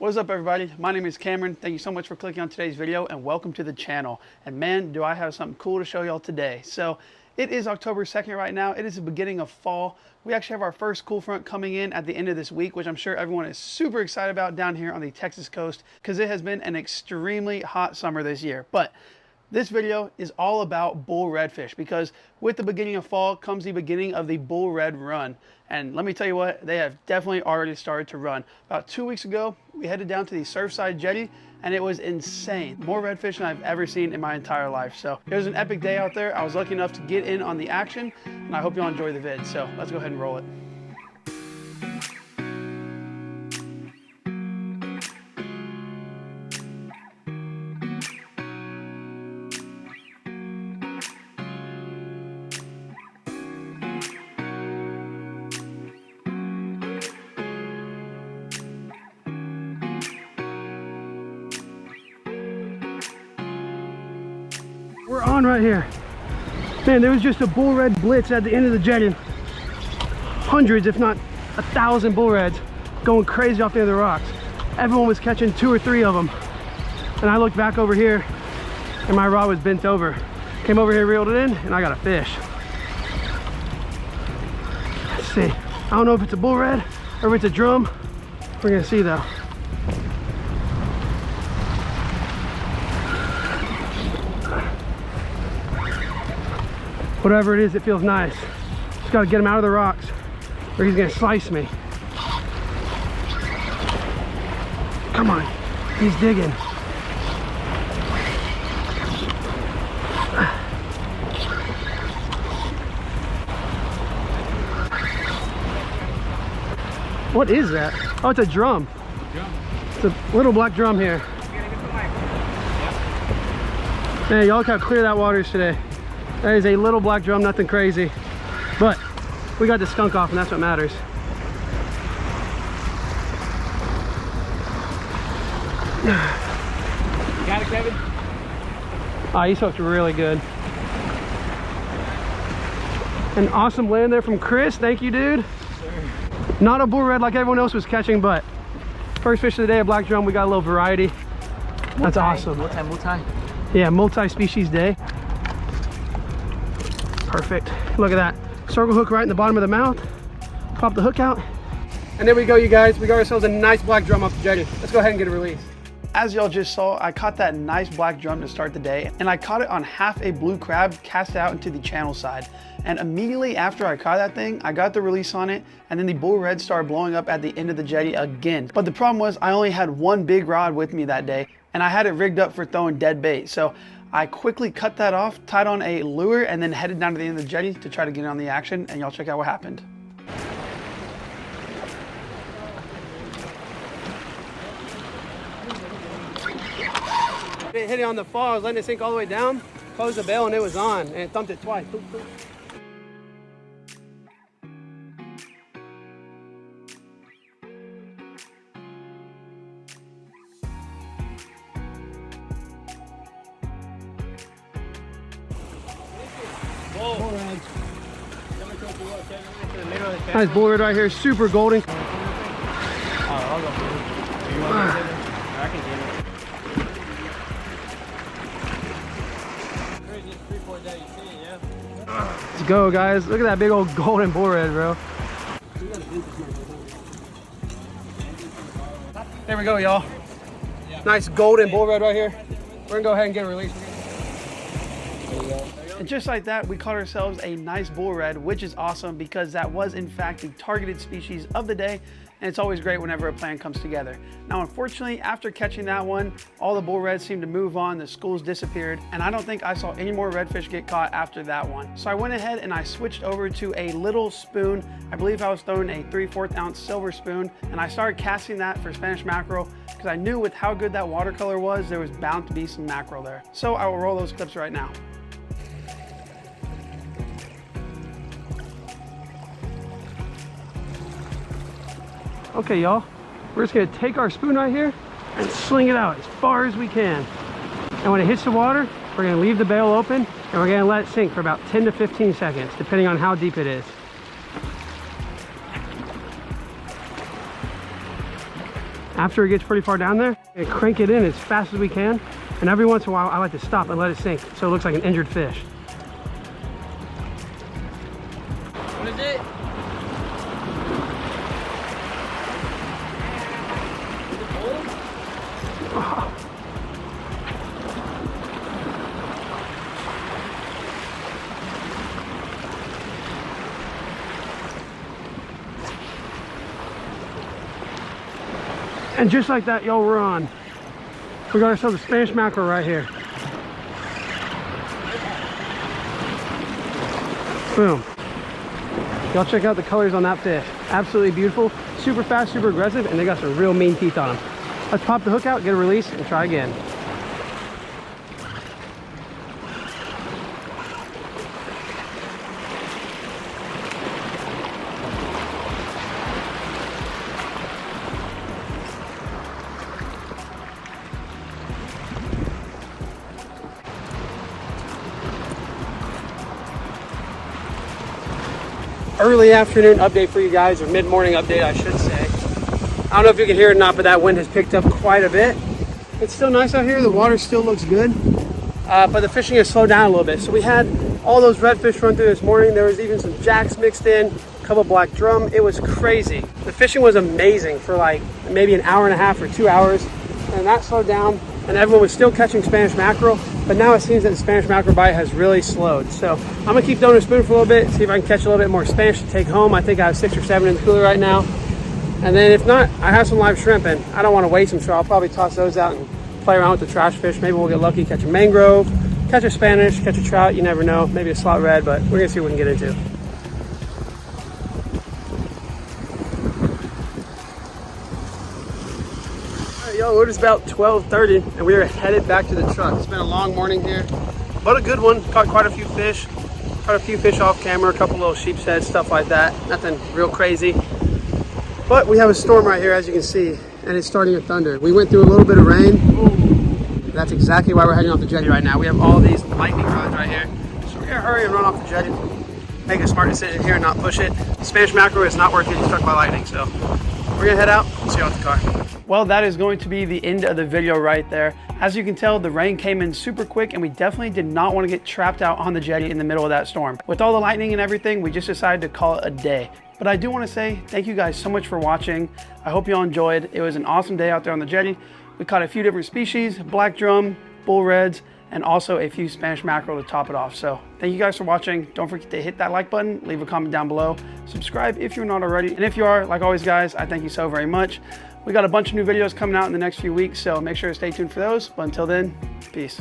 What's up everybody? My name is Cameron. Thank you so much for clicking on today's video and welcome to the channel. And man, do I have something cool to show y'all today. So it is October 2nd right now. It is the beginning of fall. We actually have our first cool front coming in at the end of this week, which I'm sure everyone is super excited about down here on the Texas coast because it has been an extremely hot summer this year. But this video is all about bull redfish because with the beginning of fall comes the beginning of the bull red run. And let me tell you what, they have definitely already started to run. About 2 weeks ago, we headed down to the Surfside Jetty and it was insane. More redfish than I've ever seen in my entire life. So it was an epic day out there. I was lucky enough to get in on the action and I hope y'all enjoy the vid. So let's go ahead and roll it. We're on right here. Man, there was just a bull red blitz at the end of the jetty. Hundreds, if not 1,000 bull reds going crazy off the end of the rocks. Everyone was catching 2 or 3 of them. And I looked back over here and my rod was bent over. Came over here, reeled it in, and I got a fish. Let's see. I don't know if it's a bull red or if it's a drum. We're gonna see though. Whatever it is, it feels nice. Just gotta get him out of the rocks or he's gonna slice me. Come on, he's digging. What is that? Oh, it's a drum. It's a little black drum here. Man, y'all look how clear that water is today. That is a little black drum, nothing crazy. But we got the skunk off and that's what matters. You got it, Kevin? Ah, he's hooked really good. An awesome land there from Chris. Thank you, dude. Sure. Not a bull red like everyone else was catching, but first fish of the day, a black drum. We got a little variety. That's awesome. Multi. Yeah, multi-species day. Perfect. Look at that. Circle hook right in the bottom of the mouth. Pop the hook out. And there we go, you guys. We got ourselves a nice black drum off the jetty. Let's go ahead and get it released. As y'all just saw, I caught that nice black drum to start the day, and I caught it on half a blue crab cast out into the channel side. And immediately after I caught that thing, I got the release on it, and then the bull red started blowing up at the end of the jetty again. But the problem was I only had one big rod with me that day, and I had it rigged up for throwing dead bait. So I quickly cut that off, tied on a lure, and then headed down to the end of the jetty to try to get on the action, and y'all check out what happened. It hit it on the fall. I was letting it sink all the way down, closed the bail, and it was on, and it thumped it twice. Boop, boop. Nice bull red right here, super golden. I'll go for it. You want me to get it? I can get it. Crazy 3-4 days, yeah? Let's go, guys. Look at that big old golden bull red, bro. There we go, y'all. Nice golden bull red right here. We're gonna go ahead and get it released. And just like that, we caught ourselves a nice bull red, which is awesome because that was in fact the targeted species of the day. And it's always great whenever a plan comes together. Now, unfortunately, after catching that one, all the bull reds seemed to move on, the schools disappeared, and I don't think I saw any more redfish get caught after that one. So I went ahead and I switched over to a little spoon. I believe I was throwing a 3/4 ounce silver spoon, and I started casting that for Spanish mackerel because I knew with how good that watercolor was, there was bound to be some mackerel there. So I will roll those clips right now. Okay, y'all, we're just gonna take our spoon right here and sling it out as far as we can. And when it hits the water, we're gonna leave the bail open and we're gonna let it sink for about 10 to 15 seconds, depending on how deep it is. After it gets pretty far down there, and crank it in as fast as we can. And every once in a while, I like to stop and let it sink so it looks like an injured fish. What is it? Oh. And just like that, y'all, we're on. We got ourselves a Spanish mackerel right here. Boom. Y'all check out the colors on that fish. Absolutely beautiful, super fast, super aggressive, and they got some real mean teeth on them. Let's pop the hook out, get a release, and try again. Early afternoon update for you guys, or mid-morning update I should say. I don't know if you can hear it or not, but that wind has picked up quite a bit. It's still nice out here, the water still looks good, but the fishing has slowed down a little bit. So we had all those redfish run through this morning. There was even some jacks mixed in, a couple black drum. It was crazy. The fishing was amazing for like maybe an hour and a half or 2 hours, and that slowed down, and everyone was still catching Spanish mackerel. But now it seems that the Spanish mackerel bite has really slowed. So I'm gonna keep throwing a spoon for a little bit, see if I can catch a little bit more Spanish to take home. I think I have 6 or 7 in the cooler right now. And then if not, I have some live shrimp and I don't wanna waste them, so I'll probably toss those out and play around with the trash fish. Maybe we'll get lucky, catch a mangrove, catch a Spanish, catch a trout, you never know. Maybe a slot red, but we're gonna see what we can get into. Yo, it is about 12:30 and we are headed back to the truck. It's been a long morning here, but a good one. Caught quite a few fish. Caught a few fish off camera, a couple little sheep's heads, stuff like that. Nothing real crazy. But we have a storm right here, as you can see, and it's starting to thunder. We went through a little bit of rain. Ooh. That's exactly why we're heading off the jetty right now. We have all these lightning rods right here. So we're gonna hurry and run off the jetty. Make a smart decision here and not push it. The Spanish mackerel is not worth getting struck by lightning, so we're gonna head out and see you out the car. Well, that is going to be the end of the video right there. As you can tell, the rain came in super quick and we definitely did not want to get trapped out on the jetty in the middle of that storm. With all the lightning and everything, we just decided to call it a day. But I do want to say thank you guys so much for watching. I hope you all enjoyed. It was an awesome day out there on the jetty. We caught a few different species, black drum, bull reds, and also a few Spanish mackerel to top it off. So thank you guys for watching. Don't forget to hit that like button, leave a comment down below, subscribe if you're not already. And if you are, like always guys, I thank you so very much. We got a bunch of new videos coming out in the next few weeks, so make sure to stay tuned for those. But until then, peace.